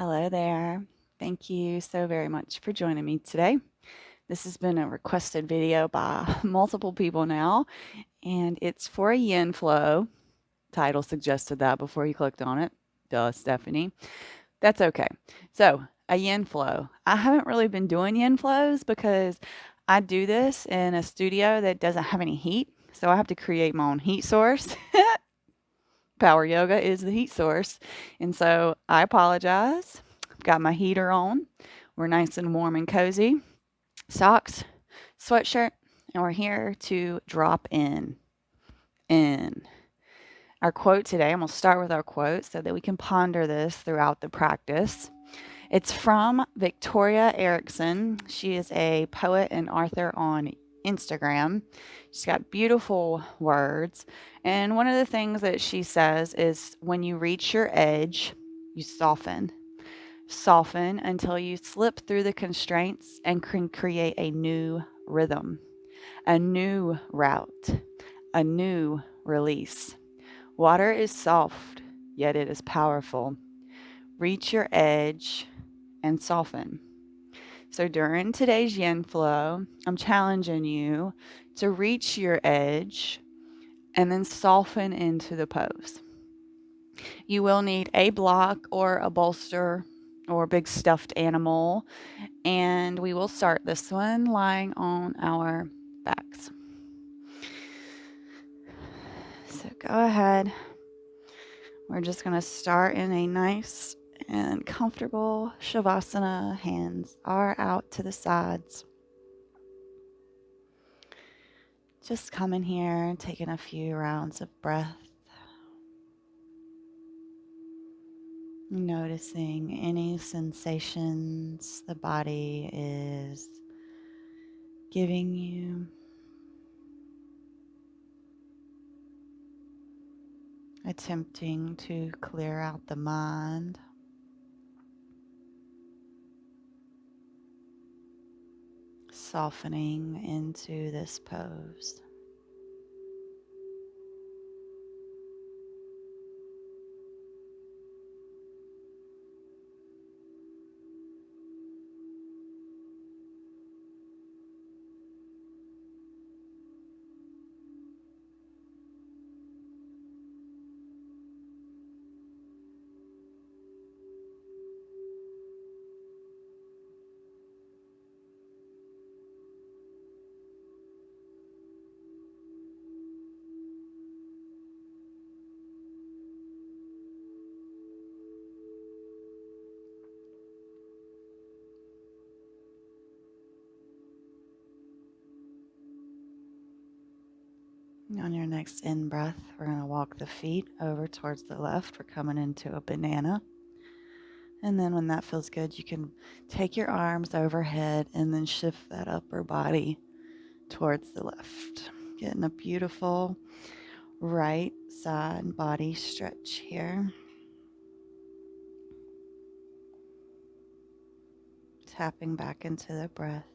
Hello there. Thank you so very much for joining me today. This has been a requested video by multiple people now, and it's for a yin flow. Title suggested that before you clicked on it. Duh, Stephanie. That's okay. So, a yin flow. I haven't really been doing yin flows because I do this in a studio that doesn't have any heat. So, I have to create my own heat source. Power yoga is the heat source. And so I apologize. I've got my heater on. We're nice and warm and cozy. Socks, sweatshirt, and we're here to drop in. Our quote today, I'm going to start with our quote so that we can ponder this throughout the practice. It's from Victoria Erickson. She is a poet and author on Instagram. She's got beautiful words. And one of the things that she says is when you reach your edge, you soften. Soften until you slip through the constraints and can create a new rhythm, a new route, a new release. Water is soft, yet it is powerful. Reach your edge and soften. So during today's yin flow, I'm challenging you to reach your edge and then soften into the pose. You will need a block or a bolster or a big stuffed animal, and we will start this one lying on our backs. So go ahead. We're just going to start in a nice and comfortable Shavasana. Hands are out to the sides. Just coming here, taking a few rounds of breath. Noticing any sensations the body is giving you. Attempting to clear out the mind. Softening into this pose. On your next in-breath, we're going to walk the feet over towards the left. We're coming into a banana. And then when that feels good, you can take your arms overhead and then shift that upper body towards the left. Getting a beautiful right side body stretch here. Tapping back into the breath.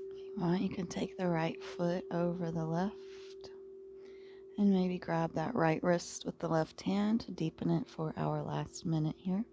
If you want, you can take the right foot over the left. And maybe grab that right wrist with the left hand to deepen it for our last minute here.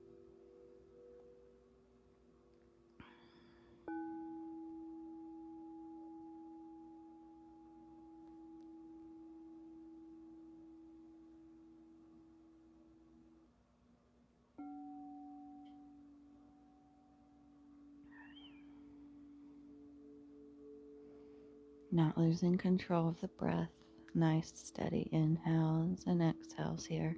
Not losing control of the breath. Nice steady inhales and exhales here.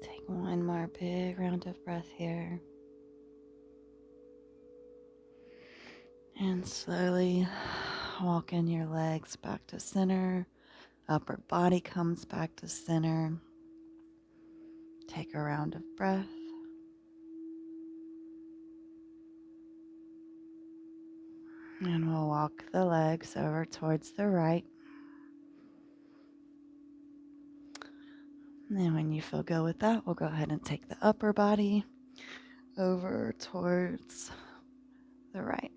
Take one more big round of breath here. And slowly walking your legs back to center. Upper body comes back to center. Take a round of breath. And we'll walk the legs over towards the right. And then when you feel good with that, we'll go ahead and take the upper body over towards the right.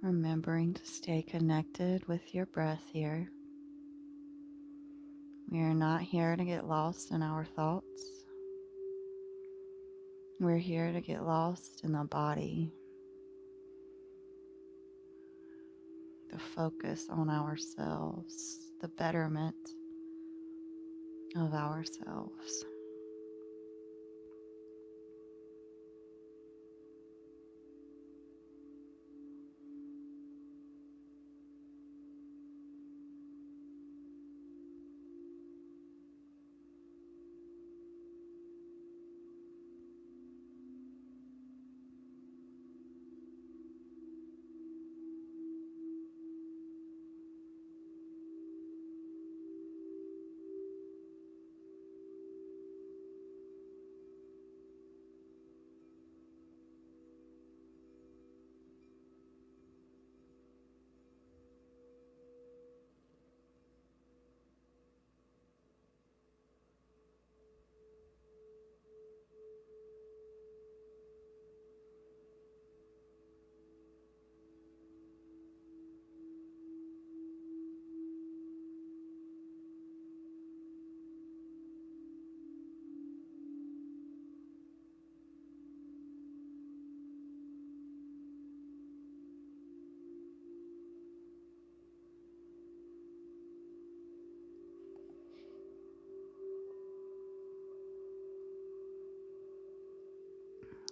Remembering to stay connected with your breath here. We are not here to get lost in our thoughts. We're here to get lost in the body, the focus on ourselves, the betterment of ourselves.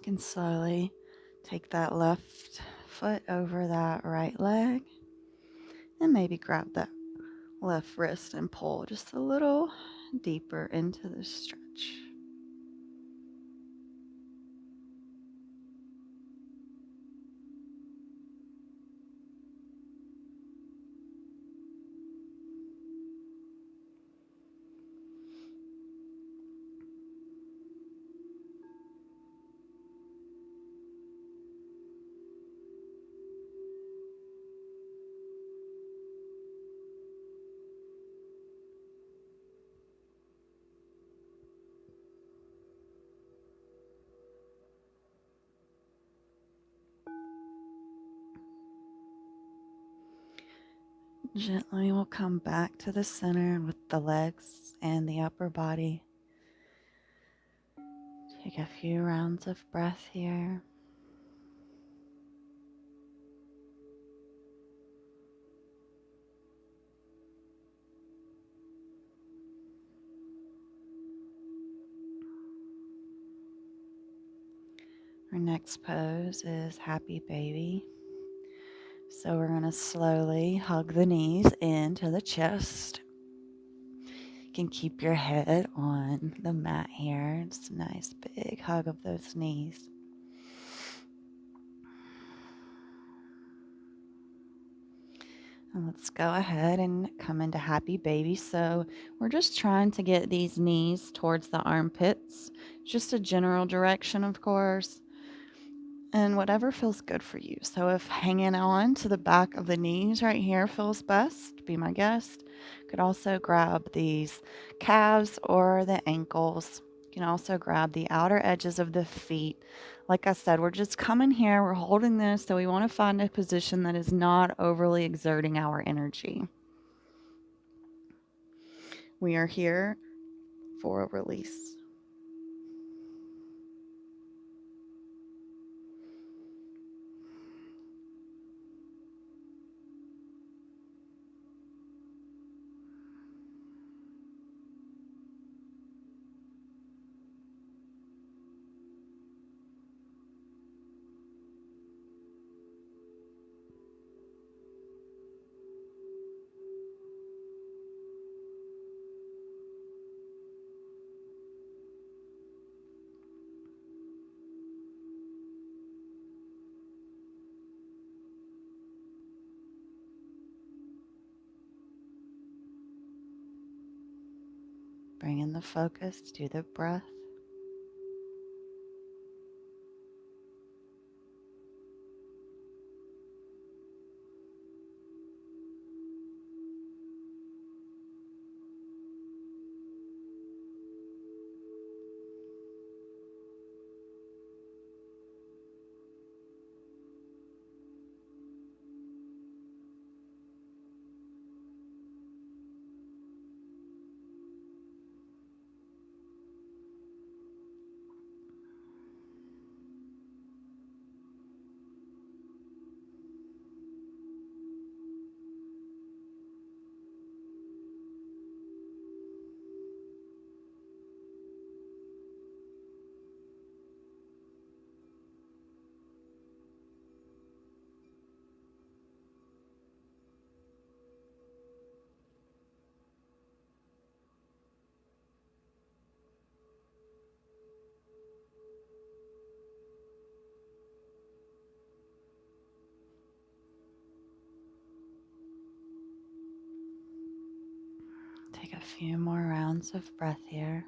You can slowly take that left foot over that right leg and maybe grab that left wrist and pull just a little deeper into the stretch. Gently we'll come back to the center with the legs and the upper body. Take a few rounds of breath here. Our next pose is happy baby. So we're going to slowly hug the knees into the chest. You can keep your head on the mat here. Just a nice big hug of those knees. And let's go ahead and come into happy baby. So we're just trying to get these knees towards the armpits. Just a general direction, of course. And whatever feels good for you. So if hanging on to the back of the knees right here feels best, be my guest. You could also grab these calves or the ankles. You can also grab the outer edges of the feet. Like I said, we're just coming here, we're holding this, so we want to find a position that is not overly exerting our energy. We are here for a release. Bringing the focus to the breath. Take a few more rounds of breath here.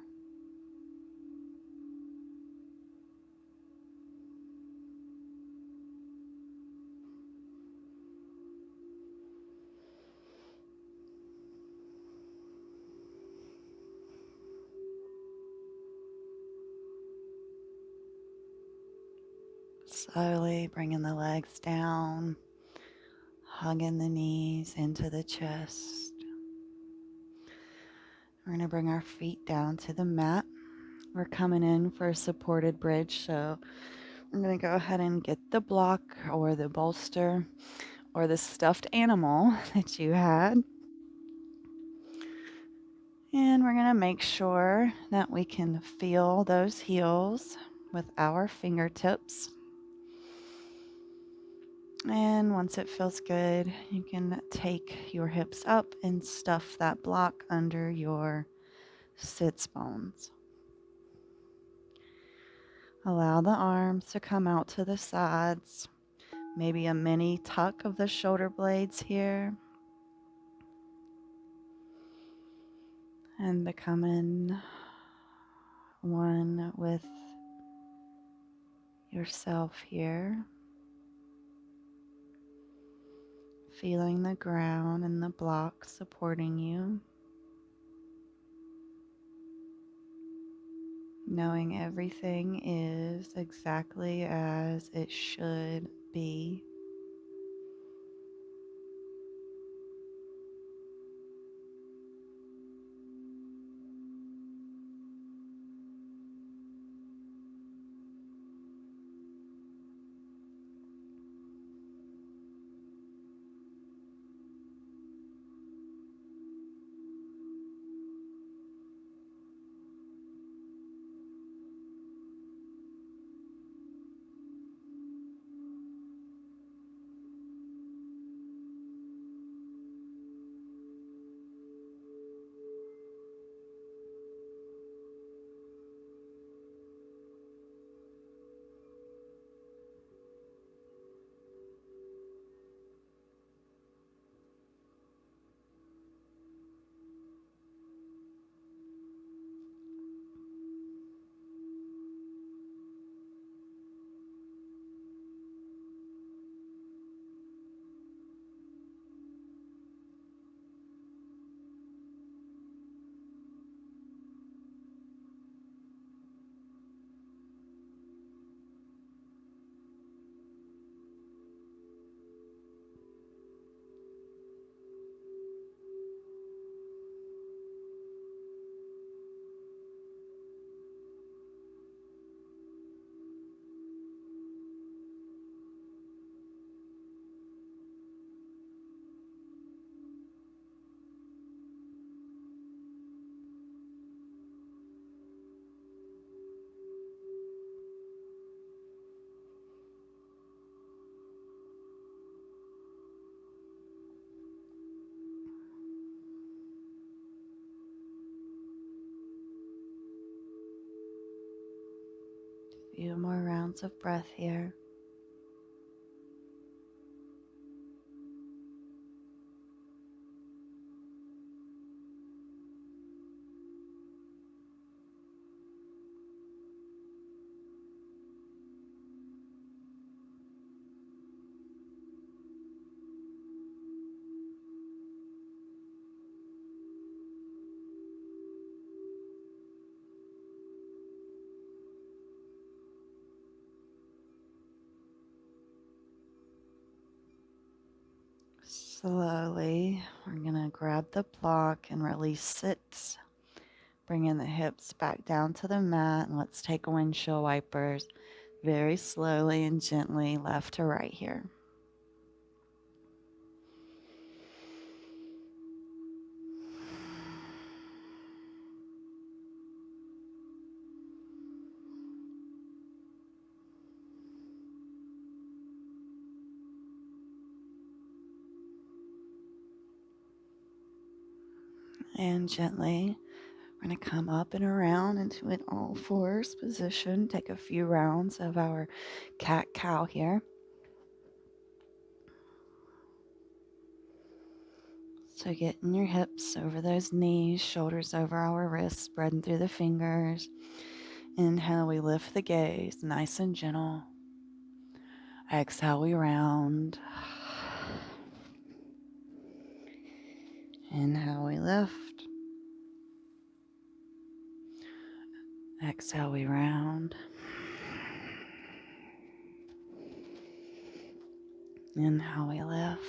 Slowly bringing the legs down, hugging the knees into the chest. We're going to bring our feet down to the mat. We're coming in for a supported bridge, so I'm going to go ahead and get the block or the bolster or the stuffed animal that you had. And we're going to make sure that we can feel those heels with our fingertips. And once it feels good, you can take your hips up and stuff that block under your sits bones. Allow the arms to come out to the sides. Maybe a mini tuck of the shoulder blades here. And becoming one with yourself here. Feeling the ground and the block supporting you. Knowing everything is exactly as it should be. Few more rounds of breath here. Slowly, we're going to grab the block and release it. Bringing the hips back down to the mat, and let's take windshield wipers very slowly and gently left to right here. And gently, we're going to come up and around into an all fours position. Take a few rounds of our cat-cow here. So getting your hips over those knees, shoulders over our wrists, spreading through the fingers. Inhale, we lift the gaze, nice and gentle. Exhale, we round. Inhale, we lift. Exhale, we round. Inhale, we lift.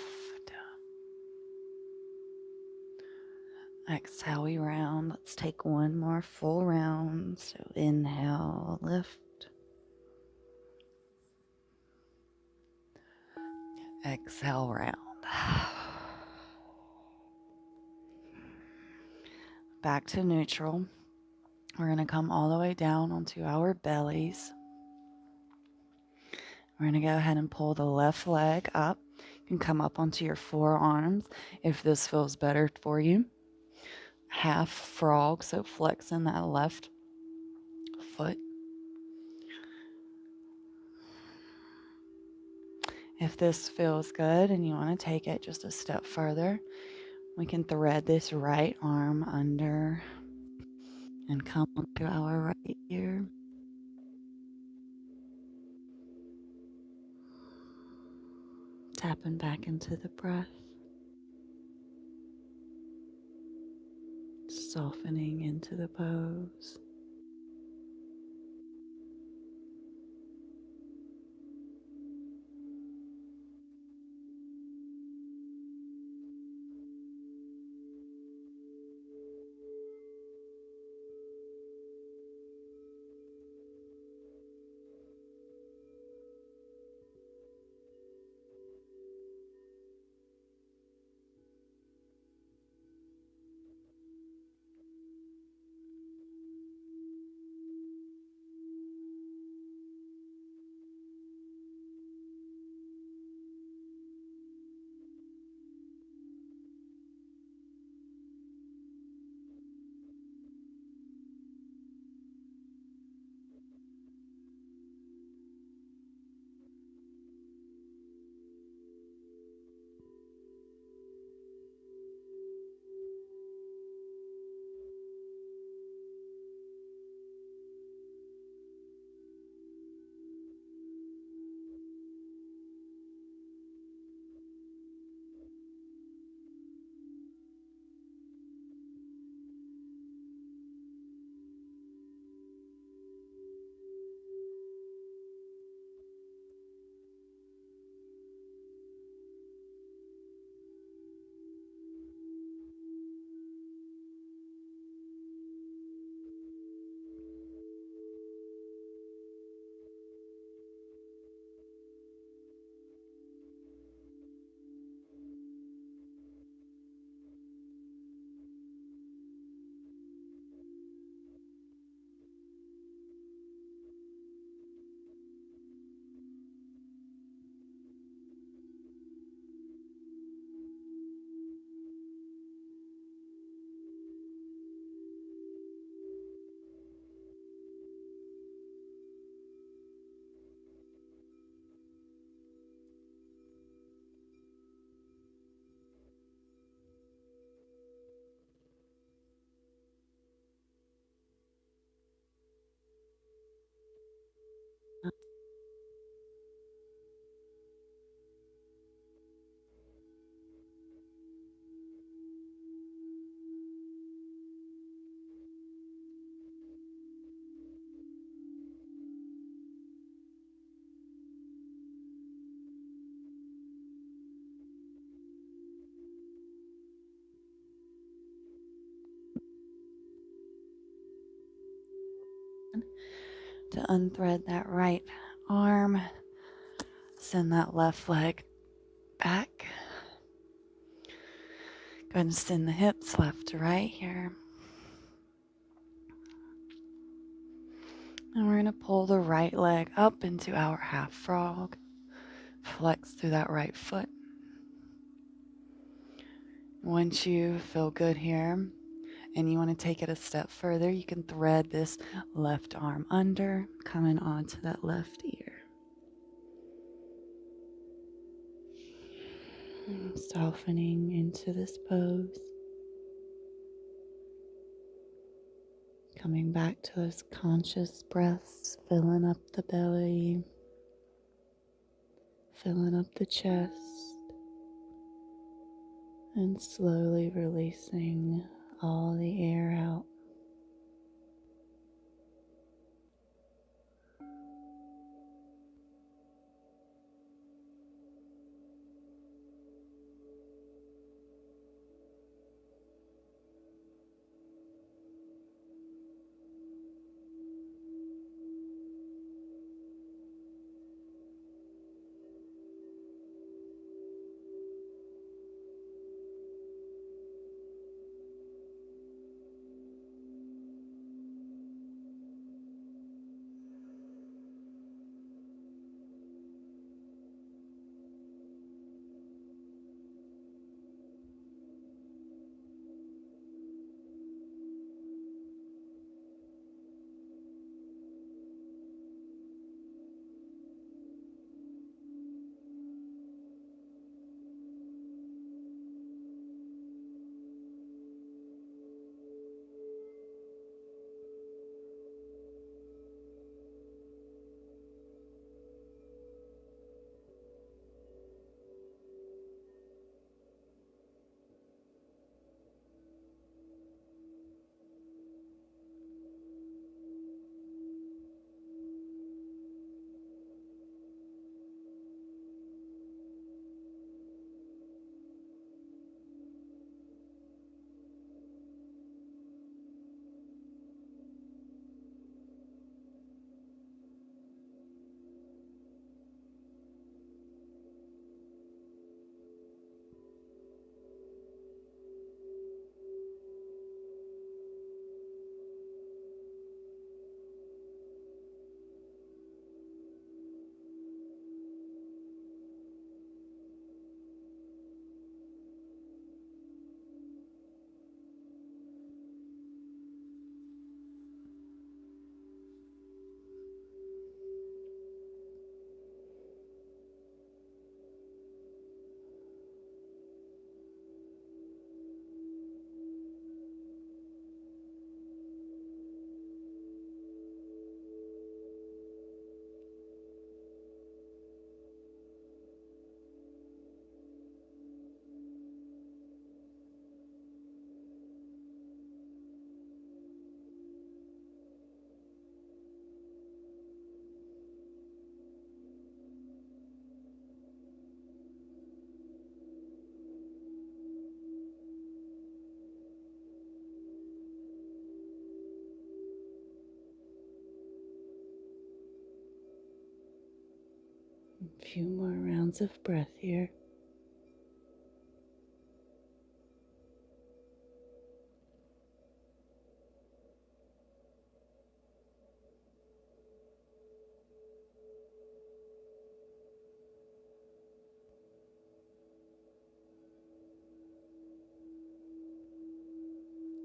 Exhale, we round. Let's take one more full round. So inhale, lift. Exhale, round. Back to neutral. We're going to come all the way down onto our bellies. We're going to go ahead and pull the left leg up. You can come up onto your forearms if this feels better for you. Half frog, so flexing that left foot. If this feels good and you want to take it just a step further, we can thread this right arm under and come onto our right ear. Tapping back into the breath. Softening into the pose. To unthread that right arm, send that left leg back. Go ahead and send the hips left to right here. And we're going to pull the right leg up into our half frog. Flex through that right foot. Once you feel good here and you want to take it a step further, you can thread this left arm under, coming onto that left ear. And softening into this pose. Coming back to those conscious breaths, filling up the belly, filling up the chest, and slowly releasing all the air out. A few more rounds of breath here.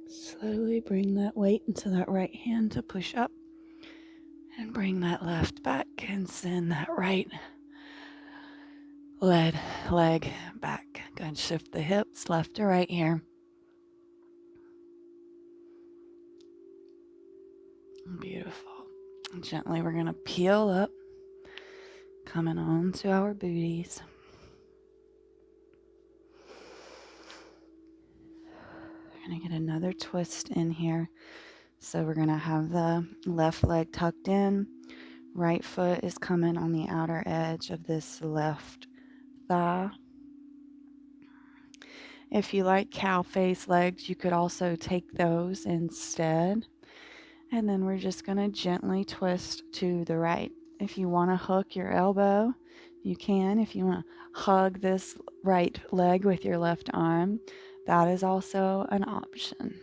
Slowly bring that weight into that right hand to push up, and bring that left back and send that right leg back. Go and shift the hips left to right here. Beautiful. Gently we're going to peel up, coming on to our booties. We're going to get another twist in here. So we're going to have the left leg tucked in. Right foot is coming on the outer edge of this left thigh. If you like cow face legs, you could also take those instead. And then we're just going to gently twist to the right. If you want to hook your elbow, you can. If you want to hug this right leg with your left arm, that is also an option.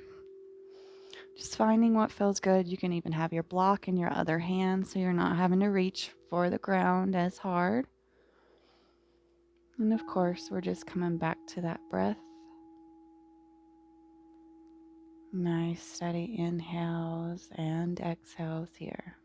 Just finding what feels good. You can even have your block in your other hand so you're not having to reach for the ground as hard. And of course, we're just coming back to that breath. Nice steady inhales and exhales here.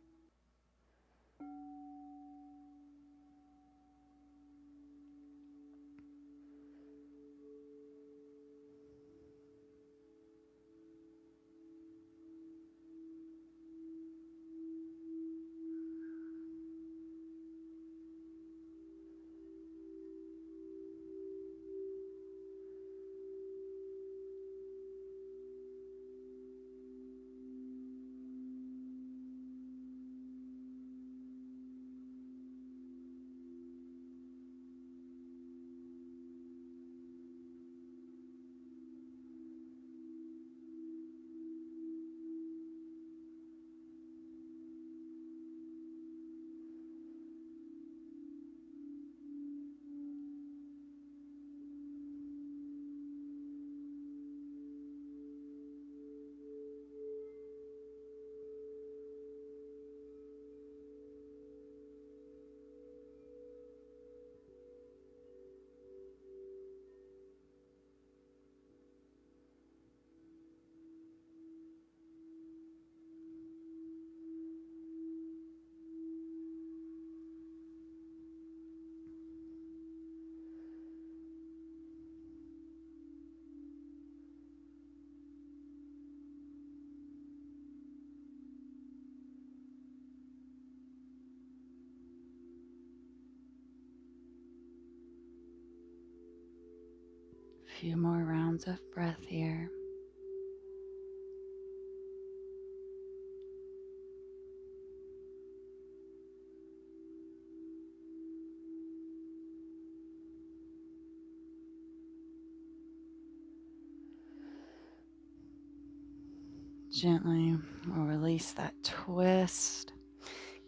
A few more rounds of breath here. Gently we'll release that twist.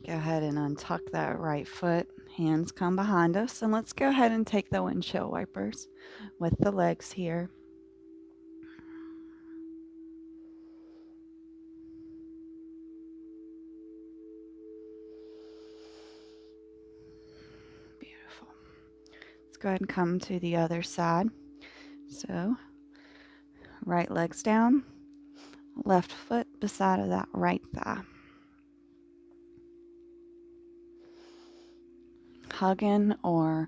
Go ahead and untuck that right foot. Hands come behind us. And let's go ahead and take the windshield wipers with the legs here. Beautiful. Let's go ahead and come to the other side. So, right leg's down, left foot beside of that right thigh. Hugging or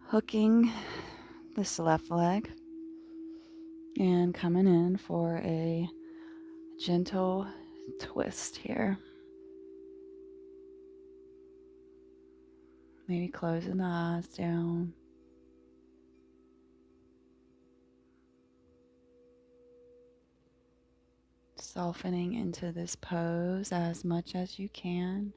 hooking this left leg and coming in for a gentle twist here. Maybe closing the eyes down. Softening into this pose as much as you can.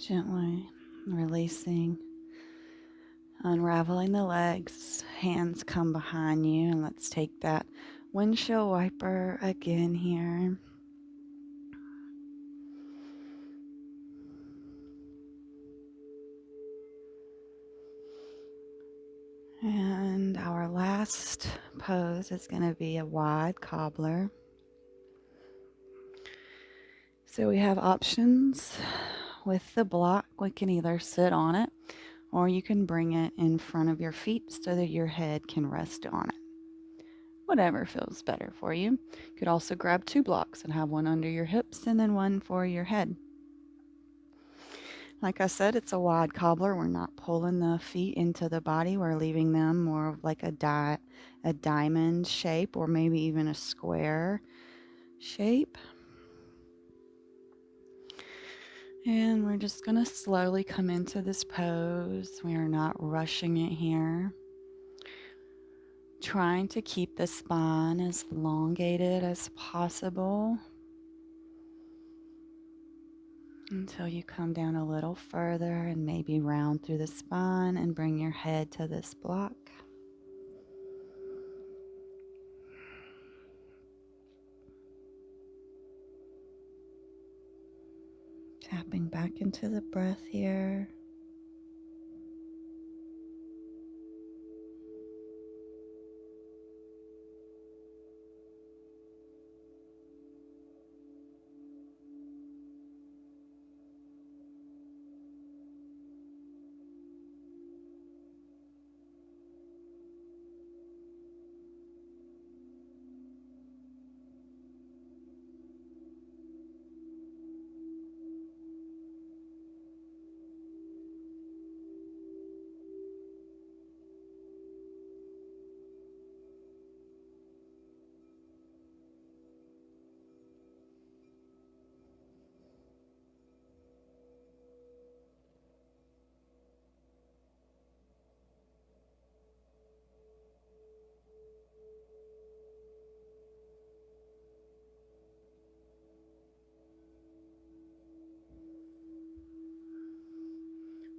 Gently releasing, unraveling the legs. Hands come behind you, and let's take that windshield wiper again here. And our last pose is going to be a wide cobbler. So we have options with the block. We can either sit on it, or you can bring it in front of your feet so that your head can rest on it. Whatever feels better for you. You could also grab 2 blocks and have one under your hips and then one for your head. Like I said, it's a wide cobbler. We're not pulling the feet into the body. We're leaving them more of like a diamond shape, or maybe even a square shape. And we're just going to slowly come into this pose. We are not rushing it here. Trying to keep the spine as elongated as possible until you come down a little further and maybe round through the spine and bring your head to this block. Tapping back into the breath here.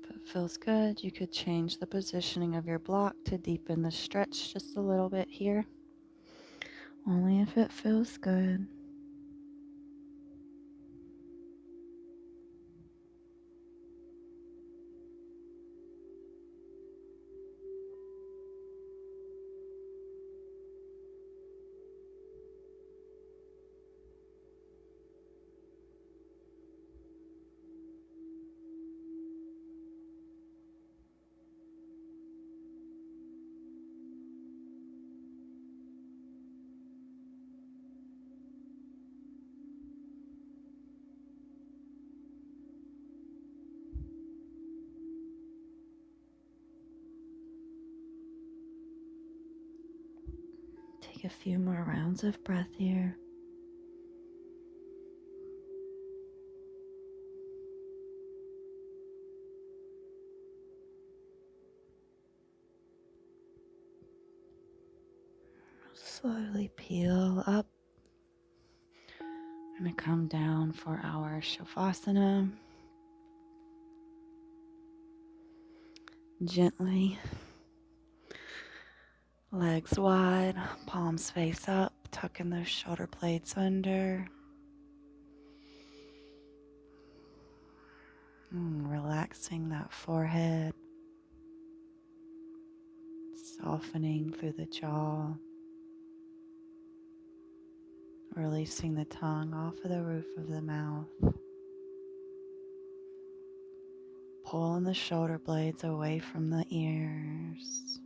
If it feels good, you could change the positioning of your block to deepen the stretch just a little bit here. Only if it feels good. Take a few more rounds of breath here. Slowly peel up. I'm going to come down for our Shavasana. Gently. Legs wide, palms face up, tucking those shoulder blades under. Relaxing that forehead. Softening through the jaw. Releasing the tongue off of the roof of the mouth. Pulling the shoulder blades away from the ears.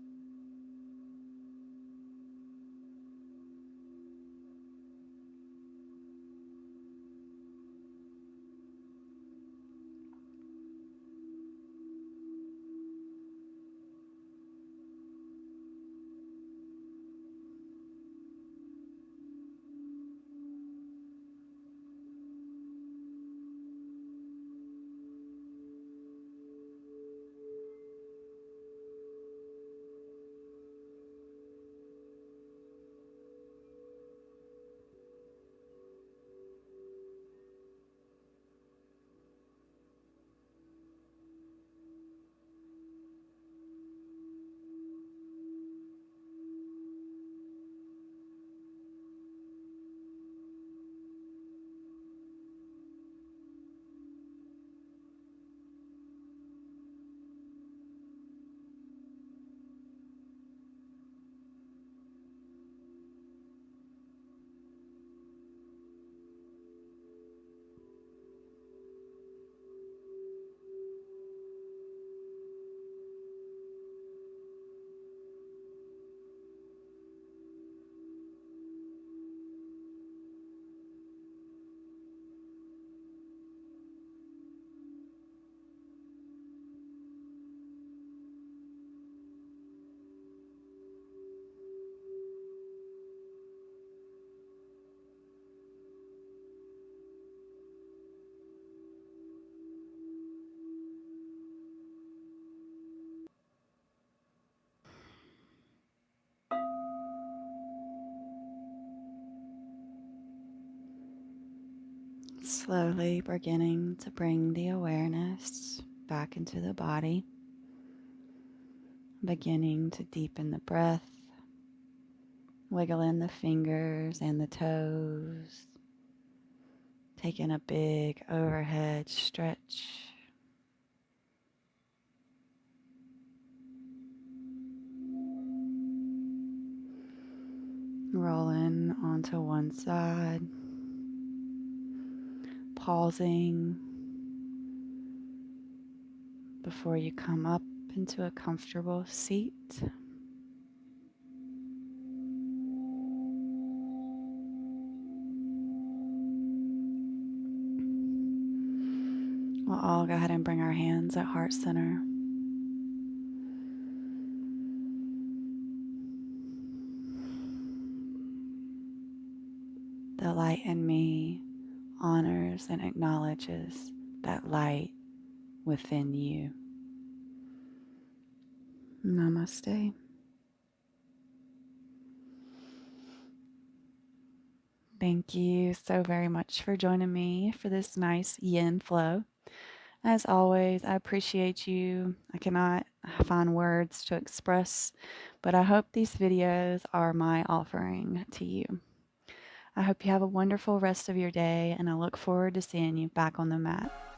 Slowly beginning to bring the awareness back into the body, beginning to deepen the breath, wiggling the fingers and the toes, taking a big overhead stretch. Rolling onto one side, pausing before you come up into a comfortable seat. We'll all go ahead and bring our hands at heart center. The light in me honors and acknowledges that light within you. Namaste. Thank you so very much for joining me for this nice yin flow. As always, I appreciate you. I cannot find words to express, but I hope these videos are my offering to you. I hope you have a wonderful rest of your day, and I look forward to seeing you back on the mat.